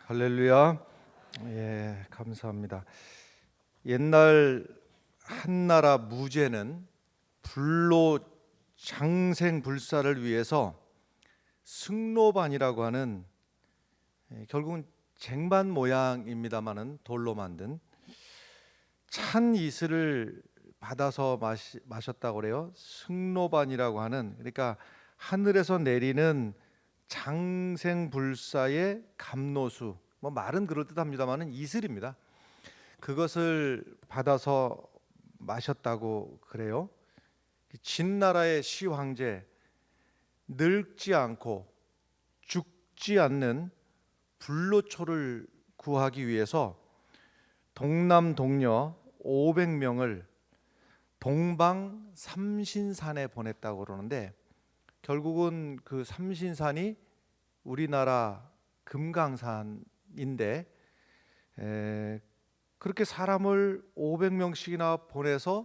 할렐루야. 예, 감사합니다. 옛날 한나라 무제는 불로 장생불사를 위해서 승로반이라고 하는 결국은 쟁반 모양입니다마는 돌로 만든 찬 이슬을 받아서 마셨다고 그래요. 승로반이라고 하는, 그러니까 하늘에서 내리는 장생불사의 감로수, 뭐 말은 그럴듯합니다마는 이슬입니다. 그것을 받아서 마셨다고 그래요. 진나라의 시황제, 늙지 않고 죽지 않는 불로초를 구하기 위해서 동남 동녀 500명을 동방 삼신산에 보냈다고 그러는데, 결국은 그 삼신산이 우리나라 금강산인데, 그렇게 사람을 500명씩이나 보내서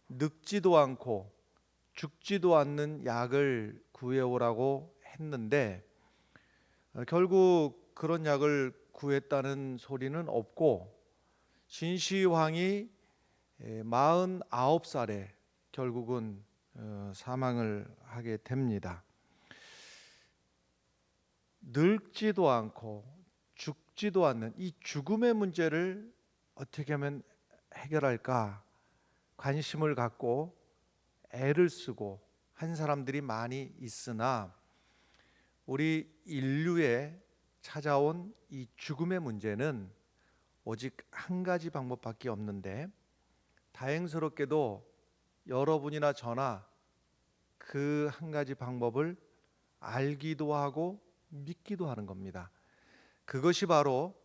늙지도 않고 죽지도 않는 약을 구해오라고 했는데, 결국 그런 약을 구했다는 소리는 없고, 진시황이 49살에 결국은 사망을 하게 됩니다. 늙지도 않고 죽지도 않는 이 죽음의 문제를 어떻게 하면 해결할까 관심을 갖고 애를 쓰고 한 사람들이 많이 있으나, 우리 인류에 찾아온 이 죽음의 문제는 오직 한 가지 방법밖에 없는데, 다행스럽게도 여러분이나 저나 그 한 가지 방법을 알기도 하고 믿기도 하는 겁니다. 그것이 바로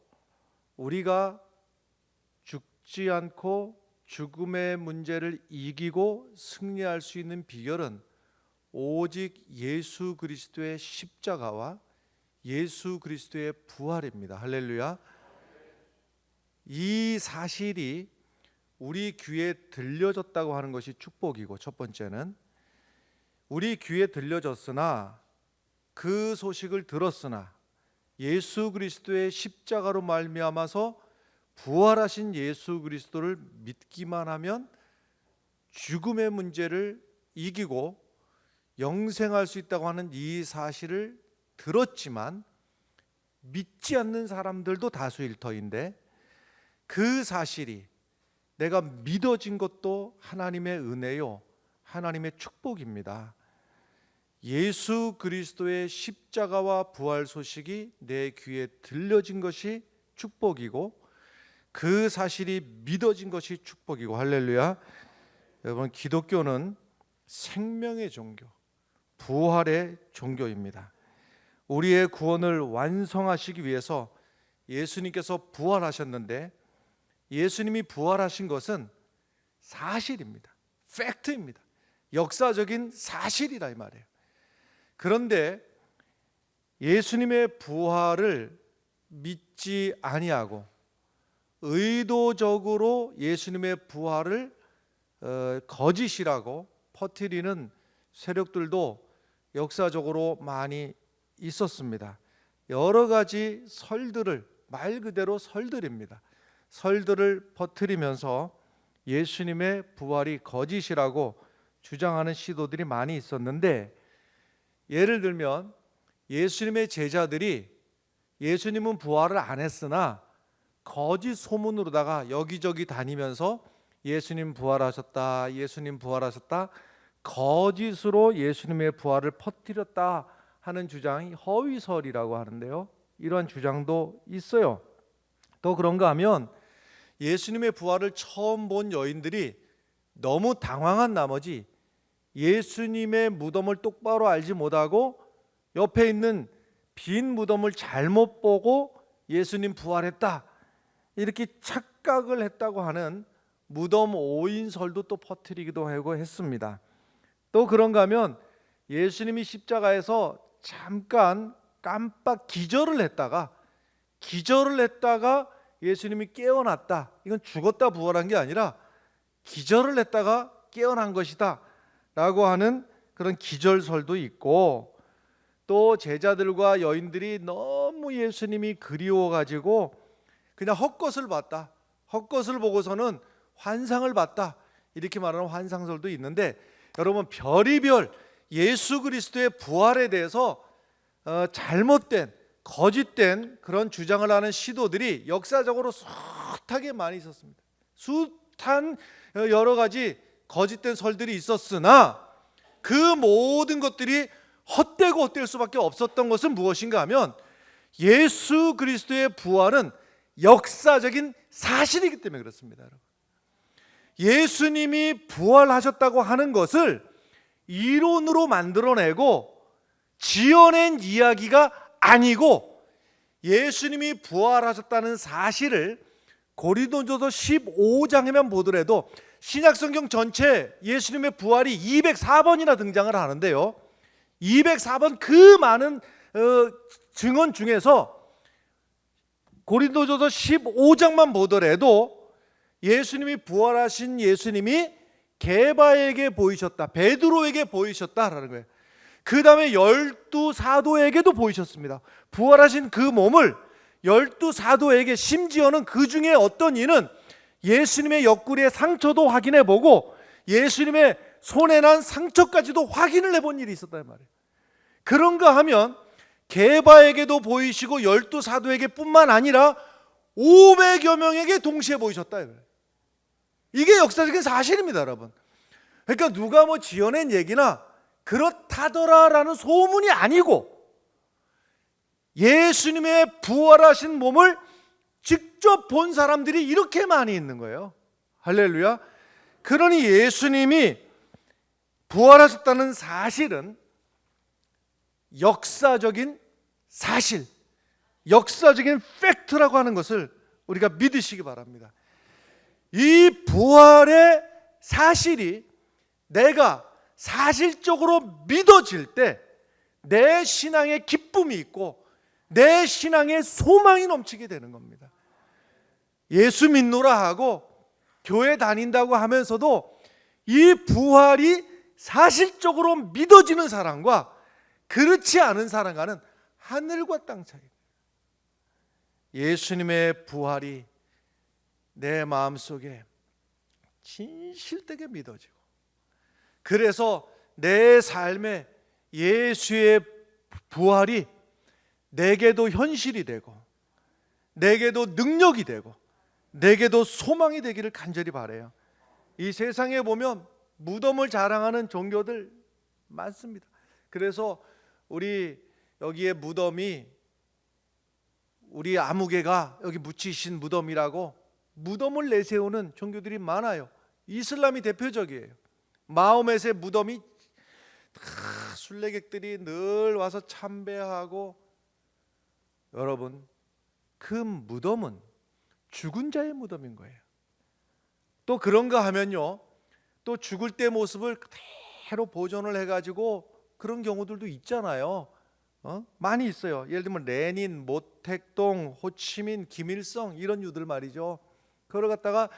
우리가 죽지 않고 죽음의 문제를 이기고 승리할 수 있는 비결은 오직 예수 그리스도의 십자가와 예수 그리스도의 부활입니다. 할렐루야. 이 사실이 우리 귀에 들려졌다고 하는 것이 축복이고, 첫 번째는 우리 귀에 들려졌으나, 그 소식을 들었으나 예수 그리스도의 십자가로 말미암아서 부활하신 예수 그리스도를 믿기만 하면 죽음의 문제를 이기고 영생할 수 있다고 하는 이 사실을 들었지만 믿지 않는 사람들도 다수일 터인데, 그 사실이 내가 믿어진 것도 하나님의 은혜요, 하나님의 축복입니다. 예수 그리스도의 십자가와 부활 소식이 내 귀에 들려진 것이 축복이고, 그 사실이 믿어진 것이 축복이고, 할렐루야. 여러분, 기독교는 생명의 종교, 부활의 종교입니다. 우리의 구원을 완성하시기 위해서 예수님께서 부활하셨는데, 예수님이 부활하신 것은 사실입니다. 팩트입니다. 역사적인 사실이라 이 말이에요. 그런데 예수님의 부활을 믿지 아니하고 의도적으로 예수님의 부활을 거짓이라고 퍼뜨리는 세력들도 역사적으로 많이 있었습니다. 여러 가지 설들을, 말 그대로 설들입니다. 설들을 퍼뜨리면서 예수님의 부활이 거짓이라고 주장하는 시도들이 많이 있었는데, 예를 들면 예수님의 제자들이 예수님은 부활을 안 했으나 거짓 소문으로다가 여기저기 다니면서 예수님 부활하셨다, 예수님 부활하셨다, 거짓으로 예수님의 부활을 퍼뜨렸다 하는 주장이 허위설이라고 하는데요, 이러한 주장도 있어요. 또 그런가 하면 예수님의 부활을 처음 본 여인들이 너무 당황한 나머지 예수님의 무덤을 똑바로 알지 못하고 옆에 있는 빈 무덤을 잘못 보고 예수님 부활했다, 이렇게 착각을 했다고 하는 무덤 오인설도 또 퍼뜨리기도 하고 했습니다. 또 그런가 하면 예수님이 십자가에서 잠깐 깜빡 기절을 했다가 예수님이 깨어났다, 이건 죽었다 부활한 게 아니라 기절을 했다가 깨어난 것이다 라고 하는 그런 기절설도 있고, 또 제자들과 여인들이 너무 예수님이 그리워가지고 그냥 헛것을 봤다. 헛것을 보고서는 환상을 봤다. 이렇게 말하는 환상설도 있는데, 여러분 별의별 예수 그리스도의 부활에 대해서 잘못된 거짓된 그런 주장을 하는 시도들이 역사적으로 숱하게 많이 있었습니다. 숱한 여러 가지 거짓된 설들이 있었으나 그 모든 것들이 헛되고 헛될 수밖에 없었던 것은 무엇인가 하면 예수 그리스도의 부활은 역사적인 사실이기 때문에 그렇습니다. 여러분. 예수님이 부활하셨다고 하는 것을 이론으로 만들어내고 지어낸 이야기가 아니고, 예수님이 부활하셨다는 사실을 고린도전서 15장에만 보더라도 신약성경 전체 예수님의 부활이 204번이나 등장을 하는데요, 204번 그 많은 증언 중에서 고린도전서 15장만 보더라도 예수님이 부활하신 예수님이 게바에게 보이셨다, 베드로에게 보이셨다라는 거예요. 그 다음에 12사도에게도 보이셨습니다. 부활하신 그 몸을 12사도에게, 심지어는 그 중에 어떤 이는 예수님의 옆구리의 상처도 확인해 보고 예수님의 손에 난 상처까지도 확인을 해본 일이 있었단 말이에요. 그런가 하면 게바에게도 보이시고 12사도에게 뿐만 아니라 500여 명에게 동시에 보이셨다. 이게 역사적인 사실입니다, 여러분. 그러니까 누가 뭐 지어낸 얘기나 그렇다더라라는 소문이 아니고 예수님의 부활하신 몸을 직접 본 사람들이 이렇게 많이 있는 거예요. 할렐루야. 그러니 예수님이 부활하셨다는 사실은 역사적인 사실, 역사적인 팩트라고 하는 것을 우리가 믿으시기 바랍니다. 이 부활의 사실이 내가 사실적으로 믿어질 때 내 신앙에 기쁨이 있고 내 신앙에 소망이 넘치게 되는 겁니다. 예수 믿노라 하고 교회 다닌다고 하면서도 이 부활이 사실적으로 믿어지는 사람과 그렇지 않은 사람과는 하늘과 땅 차이. 예수님의 부활이 내 마음속에 진실되게 믿어지고, 그래서 내 삶에 예수의 부활이 내게도 현실이 되고 내게도 능력이 되고 내게도 소망이 되기를 간절히 바라요. 이 세상에 보면 무덤을 자랑하는 종교들 많습니다. 그래서 우리 여기에 무덤이 우리 아무개가 여기 묻히신 무덤이라고 무덤을 내세우는 종교들이 많아요. 이슬람이 대표적이에요. 마호멧의 무덤이 순례객들이 늘 와서 참배하고, 여러분 그 무덤은 죽은 자의 무덤인 거예요. 또 그런가 하면요, 또 죽을 때 모습을 그대로 보존을 해가지고 그런 경우들도 있잖아요. 많이 있어요. 예를 들면 레닌, 모택동, 호치민, 김일성 이런 유들 말이죠. 그걸 갖다가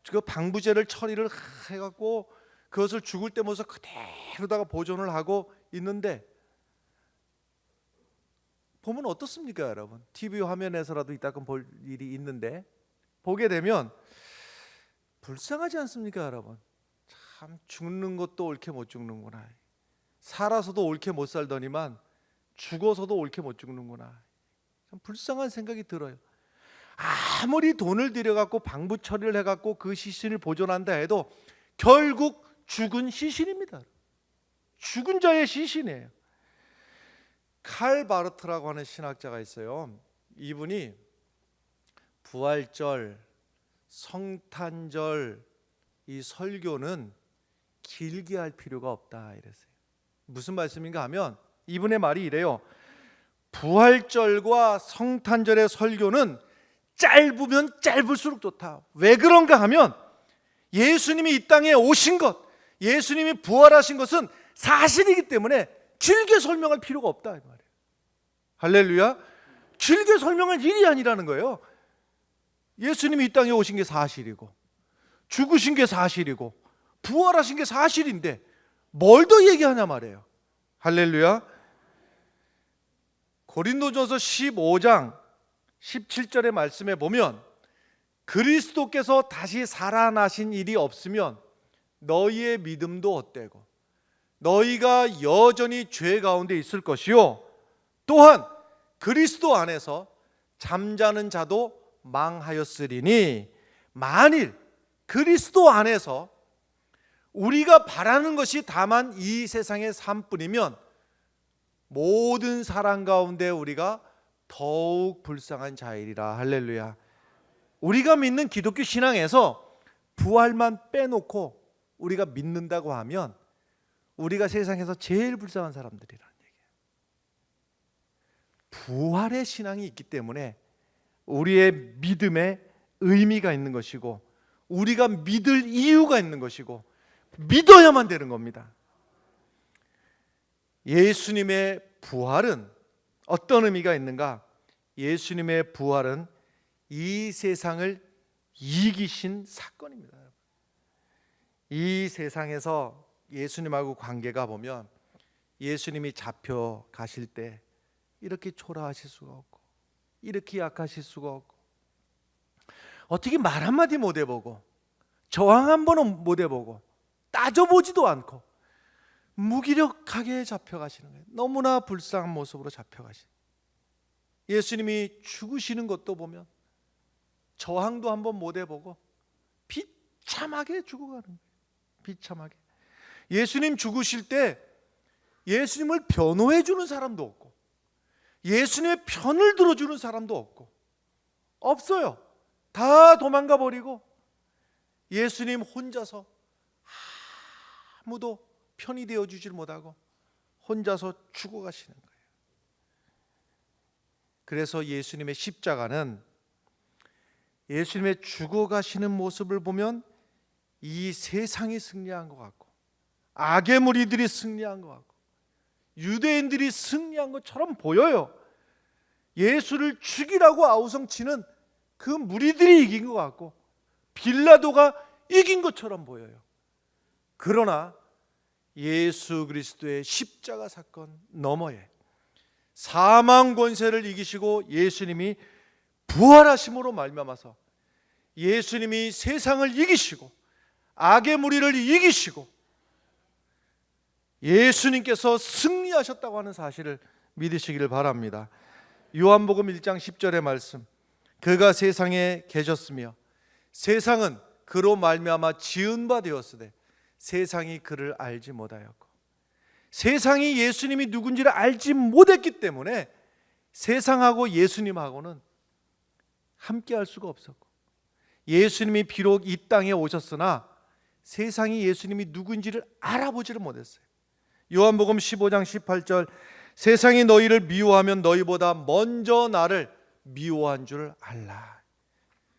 그 방부제를 처리를 해갖고 그것을 죽을 때 모습 그대로다가 보존을 하고 있는데, 보면 어떻습니까, 여러분? TV 화면에서라도 이따금 볼 일이 있는데 보게 되면 불쌍하지 않습니까, 여러분? 참 죽는 것도 옳게 못 죽는구나. 살아서도 옳게 못 살더니만 죽어서도 옳게 못 죽는구나. 참 불쌍한 생각이 들어요. 아무리 돈을 들여갖고 방부 처리를 해갖고 그 시신을 보존한다 해도 결국 죽은 시신입니다. 죽은 자의 시신이에요. 칼 바르트라고 하는 신학자가 있어요. 이분이 부활절, 성탄절 이 설교는 길게 할 필요가 없다 이랬어요. 무슨 말씀인가 하면 이분의 말이 이래요. 부활절과 성탄절의 설교는 짧으면 짧을수록 좋다. 왜 그런가 하면 예수님이 이 땅에 오신 것, 예수님이 부활하신 것은 사실이기 때문에 길게 설명할 필요가 없다 이 말이에요. 할렐루야. 길게 설명할 일이 아니라는 거예요. 예수님이 이 땅에 오신 게 사실이고 죽으신 게 사실이고 부활하신 게 사실인데 뭘 더 얘기하냐 말이에요. 할렐루야. 고린도전서 15장 17절의 말씀에 보면 그리스도께서 다시 살아나신 일이 없으면 너희의 믿음도 헛되고 너희가 여전히 죄 가운데 있을 것이요 또한 그리스도 안에서 잠자는 자도 망하였으리니 만일 그리스도 안에서 우리가 바라는 것이 다만 이 세상의 삶뿐이면 모든 사람 가운데 우리가 더욱 불쌍한 자이리라. 할렐루야. 우리가 믿는 기독교 신앙에서 부활만 빼놓고 우리가 믿는다고 하면 우리가 세상에서 제일 불쌍한 사람들이라는 얘기예요. 부활의 신앙이 있기 때문에 우리의 믿음에 의미가 있는 것이고 우리가 믿을 이유가 있는 것이고 믿어야만 되는 겁니다. 예수님의 부활은 어떤 의미가 있는가? 예수님의 부활은 이 세상을 이기신 사건입니다. 이 세상에서 예수님하고 관계가 보면 예수님이 잡혀가실 때 이렇게 초라하실 수가 없고 이렇게 약하실 수가 없고 어떻게 말 한마디 못 해보고 저항 한 번은 못 해보고 따져보지도 않고 무기력하게 잡혀가시는 거예요. 너무나 불쌍한 모습으로 잡혀가시는 거예요. 예수님이 죽으시는 것도 보면 저항도 한번 못 해보고 비참하게 죽어가는 거예요. 비참하게. 예수님 죽으실 때 예수님을 변호해 주는 사람도 없고 예수님의 편을 들어주는 사람도 없고 없어요. 다 도망가 버리고 예수님 혼자서 아무도 편이 되어주질 못하고 혼자서 죽어가시는 거예요. 그래서 예수님의 십자가는 예수님의 죽어가시는 모습을 보면 이 세상이 승리한 것 같고 악의 무리들이 승리한 것 같고 유대인들이 승리한 것처럼 보여요. 예수를 죽이라고 아우성치는 그 무리들이 이긴 것 같고 빌라도가 이긴 것처럼 보여요. 그러나 예수 그리스도의 십자가 사건 너머에 사망 권세를 이기시고 예수님이 부활하심으로 말미암아서 예수님이 세상을 이기시고 악의 무리를 이기시고 예수님께서 승리하셨다고 하는 사실을 믿으시기를 바랍니다. 요한복음 1장 10절의 말씀, 그가 세상에 계셨으며 세상은 그로 말미암아 지은 바 되었으되 세상이 그를 알지 못하였고, 세상이 예수님이 누군지를 알지 못했기 때문에 세상하고 예수님하고는 함께 할 수가 없었고, 예수님이 비록 이 땅에 오셨으나 세상이 예수님이 누군지를 알아보지를 못했어요. 요한복음 15장 18절, 세상이 너희를 미워하면 너희보다 먼저 나를 미워한 줄 알라.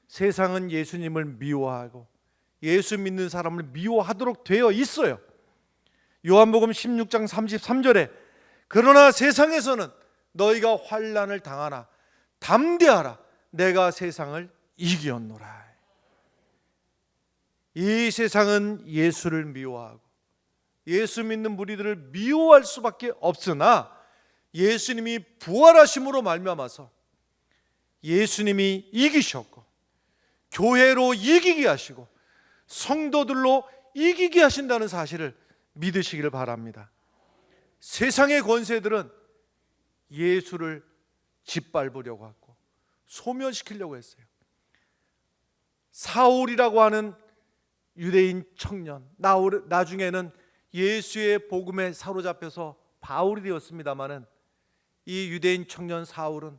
세상은 예수님을 미워하고 예수 믿는 사람을 미워하도록 되어 있어요. 요한복음 16장 33절에 그러나 세상에서는 너희가 환난을 당하나 담대하라, 내가 세상을 이기었노라. 이 세상은 예수를 미워하고 예수 믿는 무리들을 미워할 수밖에 없으나 예수님이 부활하심으로 말미암아서 예수님이 이기셨고 교회로 이기게 하시고 성도들로 이기게 하신다는 사실을 믿으시기를 바랍니다. 세상의 권세들은 예수를 짓밟으려고 하고 소멸시키려고 했어요. 사울이라고 하는 유대인 청년, 나중에는 예수의 복음에 사로잡혀서 바울이 되었습니다마는 이 유대인 청년 사울은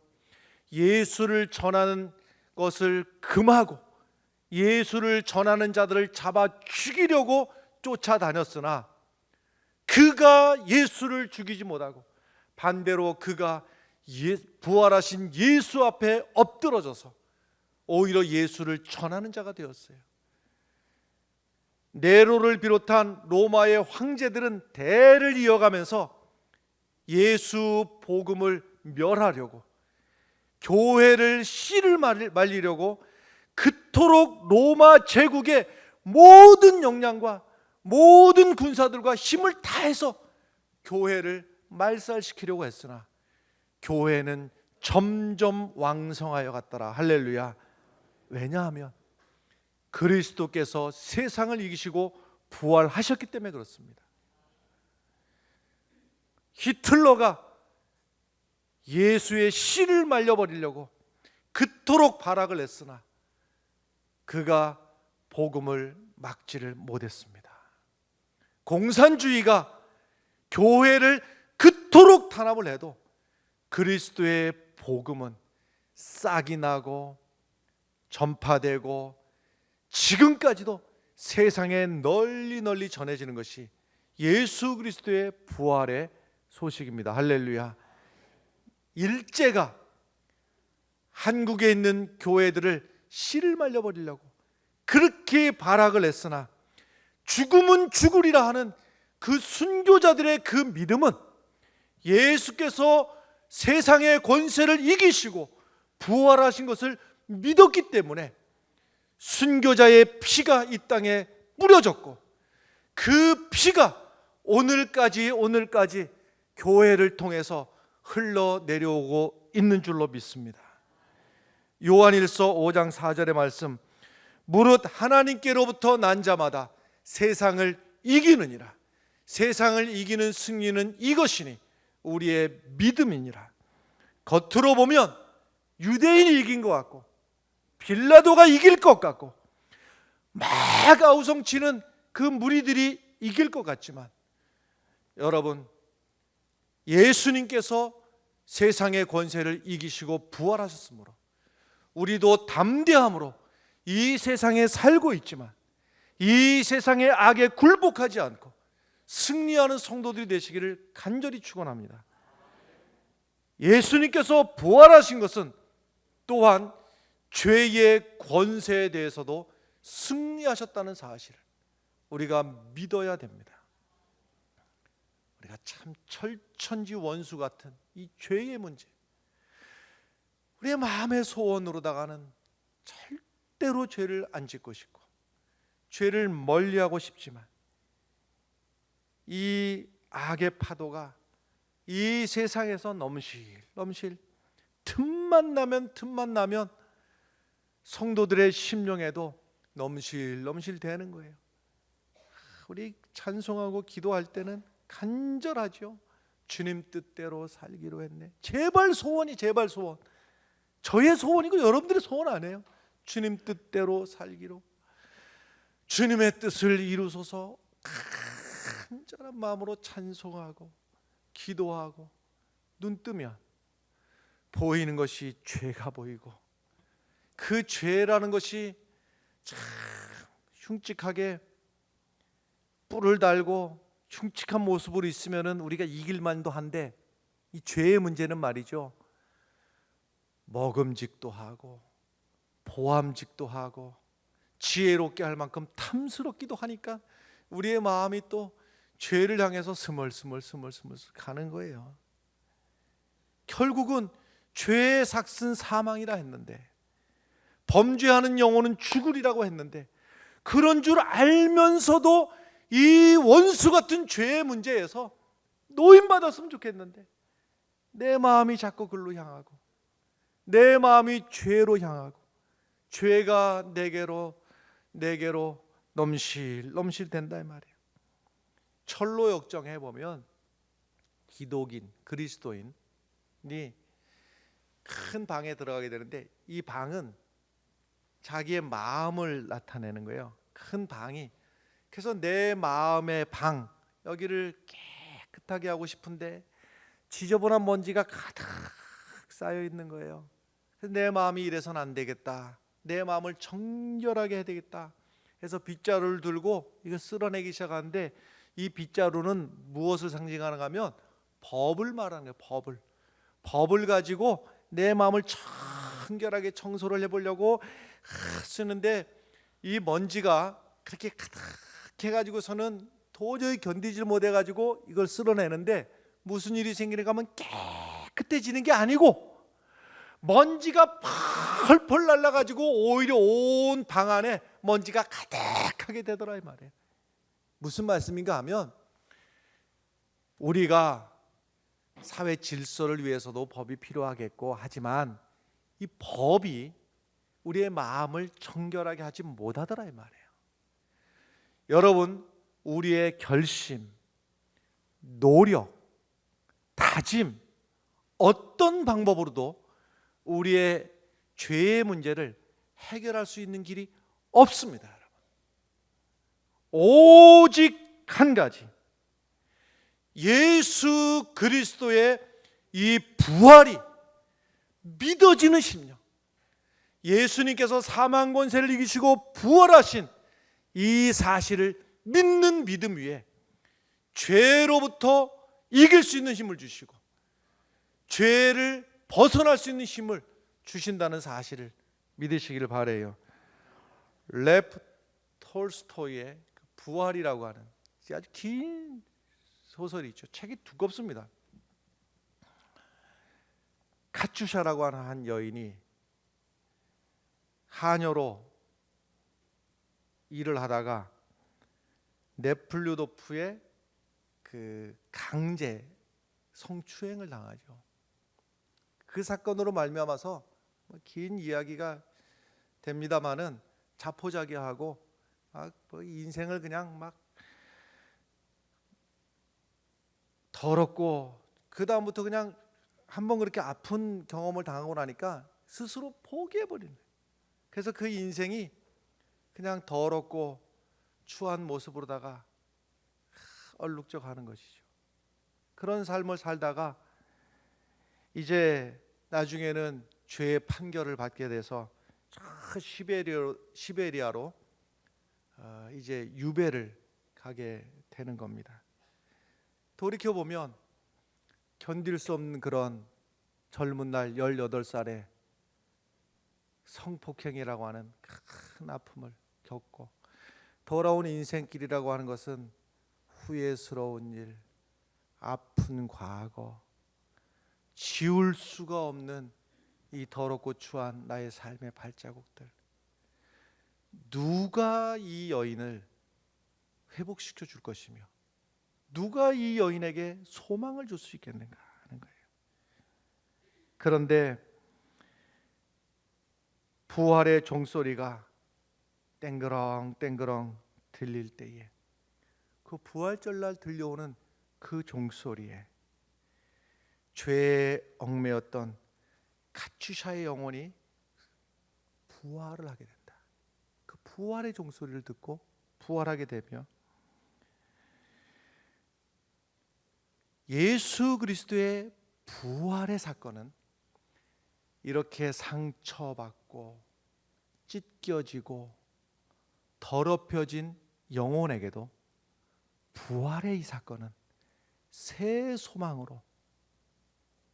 예수를 전하는 것을 금하고 예수를 전하는 자들을 잡아 죽이려고 쫓아다녔으나 그가 예수를 죽이지 못하고 반대로 그가 부활하신 예수 앞에 엎드러져서 오히려 예수를 전하는 자가 되었어요. 네로를 비롯한 로마의 황제들은 대를 이어가면서 예수 복음을 멸하려고 교회를 씨를 말리려고 그토록 로마 제국의 모든 역량과 모든 군사들과 힘을 다해서 교회를 말살시키려고 했으나 교회는 점점 왕성하여 갔더라. 할렐루야. 왜냐하면 그리스도께서 세상을 이기시고 부활하셨기 때문에 그렇습니다. 히틀러가 예수의 씨를 말려버리려고 그토록 발악을 했으나 그가 복음을 막지를 못했습니다. 공산주의가 교회를 그토록 탄압을 해도 그리스도의 복음은 싹이 나고 전파되고 지금까지도 세상에 널리 전해지는 것이 예수 그리스도의 부활의 소식입니다. 할렐루야. 일제가 한국에 있는 교회들을 씨를 말려버리려고 그렇게 발악을 했으나 죽음은 죽으리라 하는 그 순교자들의 그 믿음은 예수께서 세상의 권세를 이기시고 부활하신 것을 믿었기 때문에 순교자의 피가 이 땅에 뿌려졌고 그 피가 오늘까지 교회를 통해서 흘러내려오고 있는 줄로 믿습니다. 요한일서 5장 4절의 말씀, 무릇 하나님께로부터 난 자마다 세상을 이기느니라. 세상을 이기는 승리는 이것이니 우리의 믿음이니라. 겉으로 보면 유대인이 이긴 것 같고 빌라도가 이길 것 같고 막 아우성치는 그 무리들이 이길 것 같지만 여러분, 예수님께서 세상의 권세를 이기시고 부활하셨으므로 우리도 담대함으로 이 세상에 살고 있지만 이 세상의 악에 굴복하지 않고 승리하는 성도들이 되시기를 간절히 축원합니다. 예수님께서 부활하신 것은 또한 죄의 권세에 대해서도 승리하셨다는 사실을 우리가 믿어야 됩니다. 우리가 참 철천지 원수 같은 이 죄의 문제, 우리의 마음의 소원으로다가는 절대로 죄를 안 짓고 싶고 죄를 멀리하고 싶지만 이 악의 파도가 이 세상에서 넘실 틈만 나면 성도들의 심령에도 넘실 되는 거예요. 우리 찬송하고 기도할 때는 간절하죠. 주님 뜻대로 살기로 했네. 제발 소원. 저의 소원이고 여러분들의 소원 아니에요. 주님 뜻대로 살기로, 주님의 뜻을 이루소서. 간절한 마음으로 찬송하고 기도하고 눈 뜨면 보이는 것이 죄가 보이고 그 죄라는 것이 참 흉측하게 뿔을 달고 흉측한 모습으로 있으면은 우리가 이길 만도 한데 이 죄의 문제는 말이죠, 먹음직도 하고 보암직도 하고 지혜롭게 할 만큼 탐스럽기도 하니까 우리의 마음이 또 죄를 향해서 스멀스멀 가는 거예요. 결국은 죄의 삭슨 사망이라 했는데, 범죄하는 영혼은 죽으리라고 했는데, 그런 줄 알면서도 이 원수 같은 죄의 문제에서 노인받았으면 좋겠는데 내 마음이 자꾸 글로 향하고 내 마음이 죄로 향하고 죄가 내게로 넘실 된다 이 말이에요. 철로 역정해 보면 기독인 그리스도인이 큰 방에 들어가게 되는데 이 방은 자기의 마음을 나타내는 거예요. 큰 방이. 그래서 내 마음의 방, 여기를 깨끗하게 하고 싶은데 지저분한 먼지가 가득 쌓여 있는 거예요. 그래서 내 마음이 이래서는 안 되겠다, 내 마음을 정결하게 해야 되겠다 해서 빗자루를 들고 이거 쓸어내기 시작하는데, 이 빗자루는 무엇을 상징하는가 하면 법을 말하는 거예요. 법을 가지고 내 마음을 정결하게 청소를 해보려고 쓰는데, 이 먼지가 그렇게 가득 해가지고서는 도저히 견디질 못해가지고 이걸 쓸어내는데 무슨 일이 생기는가 하면 깨끗해지는 게 아니고 먼지가 펄펄 날라가지고 오히려 온 방 안에 먼지가 가득하게 되더라 이 말이에요. 무슨 말씀인가 하면 우리가 사회 질서를 위해서도 법이 필요하겠고, 하지만 이 법이 우리의 마음을 정결하게 하지 못하더라 이 말이에요. 여러분, 우리의 결심, 노력, 다짐, 어떤 방법으로도 우리의 죄의 문제를 해결할 수 있는 길이 없습니다. 여러분. 오직 한 가지, 예수 그리스도의 이 부활이 믿어지는 심령, 예수님께서 사망 권세를 이기시고 부활하신 이 사실을 믿는 믿음 위에 죄로부터 이길 수 있는 힘을 주시고 죄를 벗어날 수 있는 힘을 주신다는 사실을 믿으시기를 바라요. 레프 톨스토이의 부활이라고 하는 아주 긴 소설이 있죠. 책이 두껍습니다. 카츄샤라고 하는 한 여인이 하녀로 일을 하다가 네플류도프의 그 강제 성추행을 당하죠. 그 사건으로 말미암아서 긴 이야기가 됩니다마는 자포자기하고 인생을 그냥 막 더럽고, 그 다음부터 그냥 한번 그렇게 아픈 경험을 당하고 나니까 스스로 포기해버리는 거예요. 그래서 그 인생이 그냥 더럽고 추한 모습으로다가 얼룩져 가는 것이죠. 그런 삶을 살다가 이제 나중에는 죄의 판결을 받게 돼서 시베리아로 이제 유배를 가게 되는 겁니다. 돌이켜보면 견딜 수 없는 그런 젊은 날 18살에 성폭행이라고 하는 큰 아픔을 겪고, 돌아온 인생길이라고 하는 것은 후회스러운 일, 아픈 과거, 지울 수가 없는 이 더럽고 추한 나의 삶의 발자국들. 누가 이 여인을 회복시켜 줄 것이며 누가 이 여인에게 소망을 줄 수 있겠는가 하는 거예요. 그런데 부활의 종소리가 땡그렁 땡그렁 들릴 때에, 그 부활절날 들려오는 그 종소리에 죄에 얽매였던 카츄샤의 영혼이 부활을 하게 된다. 그 부활의 종소리를 듣고 부활하게 되며, 예수 그리스도의 부활의 사건은 이렇게 상처받고 찢겨지고 더럽혀진 영혼에게도 부활의 이 사건은 새 소망으로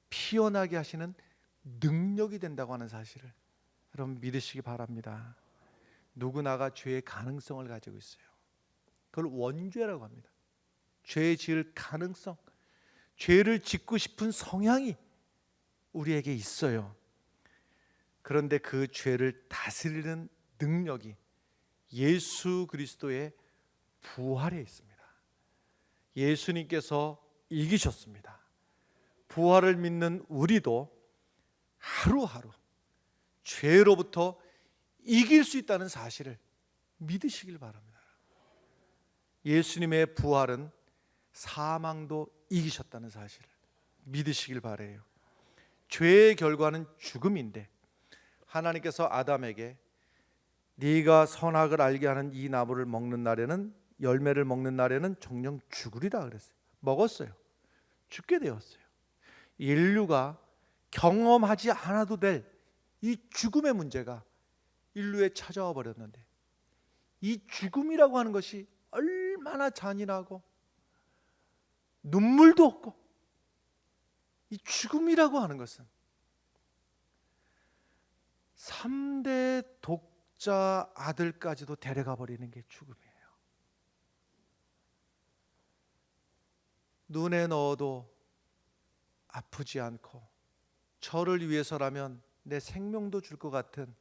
피어나게 하시는 능력이 된다고 하는 사실을 여러분 믿으시기 바랍니다. 누구나가 죄의 가능성을 가지고 있어요. 그걸 원죄라고 합니다. 죄 지을 가능성, 죄를 짓고 싶은 성향이 우리에게 있어요. 그런데 그 죄를 다스리는 능력이 예수 그리스도의 부활에 있습니다. 예수님께서 이기셨습니다. 부활을 믿는 우리도 하루하루 죄로부터 이길 수 있다는 사실을 믿으시길 바랍니다. 예수님의 부활은 사망도 이기셨다는 사실을 믿으시길 바라요. 죄의 결과는 죽음인데 하나님께서 아담에게 네가 선악을 알게 하는 이 나무를 먹는 날에는, 열매를 먹는 날에는 정녕 죽으리라 그랬어요. 먹었어요. 죽게 되었어요. 인류가 경험하지 않아도 될 이 죽음의 문제가 인류에 찾아와 버렸는데, 이 죽음이라고 하는 것이 얼마나 잔인하고 눈물도 없고, 이 죽음이라고 하는 것은 3대 독자 아들까지도 데려가 버리는 게 죽음이에요. 눈에 넣어도 아프지 않고 저를 위해서라면 내 생명도 줄 것 같은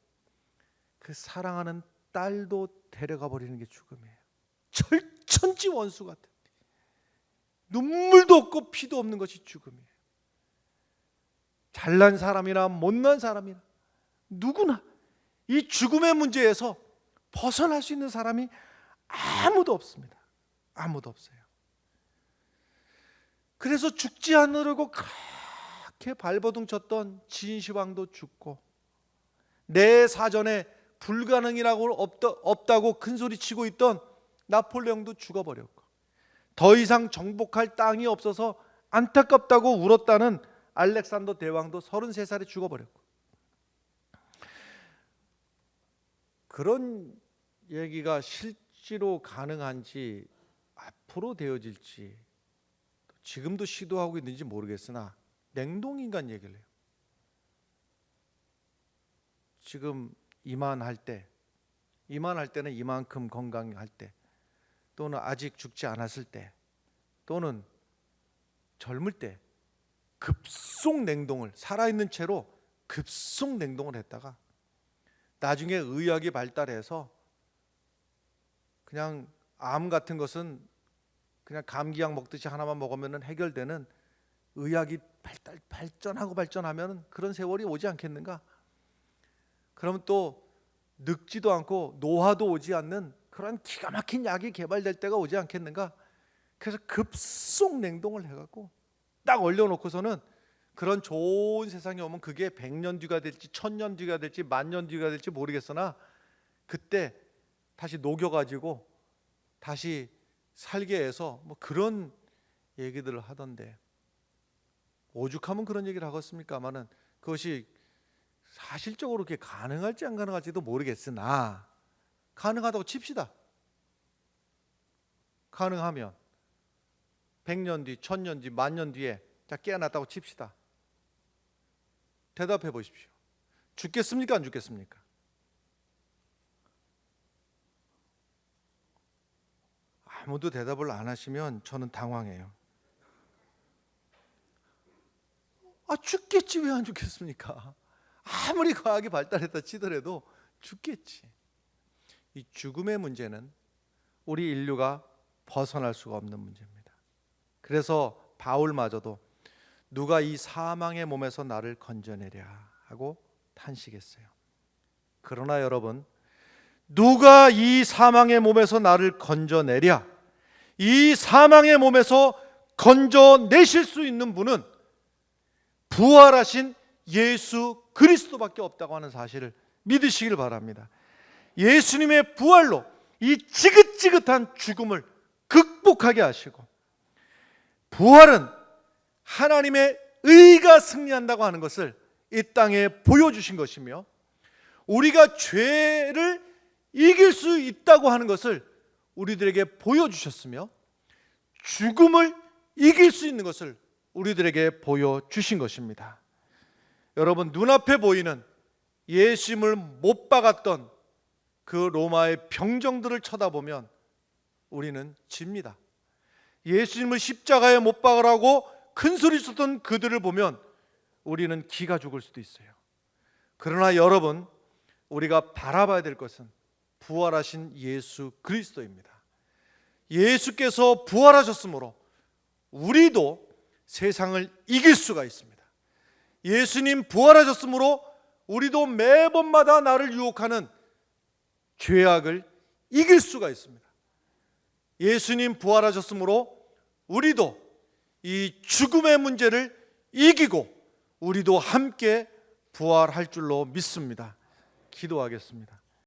그 사랑하는 딸도 데려가 버리는 게 죽음이에요. 절천지 원수 같은, 눈물도 없고 피도 없는 것이 죽음이에요. 잘난 사람이나 못난 사람이나 누구나 이 죽음의 문제에서 벗어날 수 있는 사람이 아무도 없습니다. 아무도 없어요. 그래서 죽지 않으려고 그렇게 발버둥 쳤던 진시황도 죽고, 내 사전에 불가능이라고 없다고 큰소리치고 있던 나폴레옹도 죽어버렸고, 더 이상 정복할 땅이 없어서 안타깝다고 울었다는 알렉산더 대왕도 33살에 죽어버렸고, 그런 얘기가 실제로 가능한지, 앞으로 되어질지, 지금도 시도하고 있는지 모르겠으나 냉동인간 얘기를 해요. 지금 이만할 때는 이만큼 건강할 때, 또는 아직 죽지 않았을 때, 또는 젊을 때 급속 냉동을, 살아있는 채로 급속 냉동을 했다가 나중에 의학이 발달해서 그냥 암 같은 것은 그냥 감기약 먹듯이 하나만 먹으면 해결되는, 의학이 발전하면 그런 세월이 오지 않겠는가? 그러면 또 늙지도 않고 노화도 오지 않는 그런 기가 막힌 약이 개발될 때가 오지 않겠는가? 그래서 급속 냉동을 해갖고 딱 얼려놓고서는 그런 좋은 세상이 오면 그게 100년 뒤가 될지 1000년 뒤가 될지 10,000년 뒤가 될지 모르겠으나 그때 다시 녹여가지고 다시 살게 해서 뭐 그런 얘기들을 하던데, 오죽하면 그런 얘기를 하겠습니까마는 그것이 사실적으로 그게 가능할지 안 가능할지도 모르겠으나, 가능하다고 칩시다. 가능하면 100년 뒤, 1000년 뒤, 10,000년 뒤에 자 깨어났다고 칩시다. 대답해 보십시오. 죽겠습니까? 안 죽겠습니까? 아무도 대답을 안 하시면 저는 당황해요. 죽겠지, 왜 안 죽겠습니까? 아무리 과학이 발달했다 치더라도 죽겠지. 이 죽음의 문제는 우리 인류가 벗어날 수가 없는 문제입니다. 그래서 바울마저도 누가 이 사망의 몸에서 나를 건져내랴 하고 탄식했어요. 그러나 여러분, 누가 이 사망의 몸에서 나를 건져내랴, 이 사망의 몸에서 건져내실 수 있는 분은 부활하신 예수 그리스도밖에 없다고 하는 사실을 믿으시길 바랍니다. 예수님의 부활로 이 지긋지긋한 죽음을 극복하게 하시고, 부활은 하나님의 의가 승리한다고 하는 것을 이 땅에 보여주신 것이며, 우리가 죄를 이길 수 있다고 하는 것을 우리들에게 보여주셨으며, 죽음을 이길 수 있는 것을 우리들에게 보여주신 것입니다. 여러분, 눈앞에 보이는 예수님을 못 박았던 그 로마의 병정들을 쳐다보면 우리는 집니다. 예수님을 십자가에 못 박으라고 큰소리 쳤던 그들을 보면 우리는 기가 죽을 수도 있어요. 그러나 여러분, 우리가 바라봐야 될 것은 부활하신 예수 그리스도입니다. 예수께서 부활하셨으므로 우리도 세상을 이길 수가 있습니다. 예수님 부활하셨으므로 우리도 매번마다 나를 유혹하는 죄악을 이길 수가 있습니다. 예수님 부활하셨으므로 우리도 이 죽음의 문제를 이기고 우리도 함께 부활할 줄로 믿습니다. 기도하겠습니다.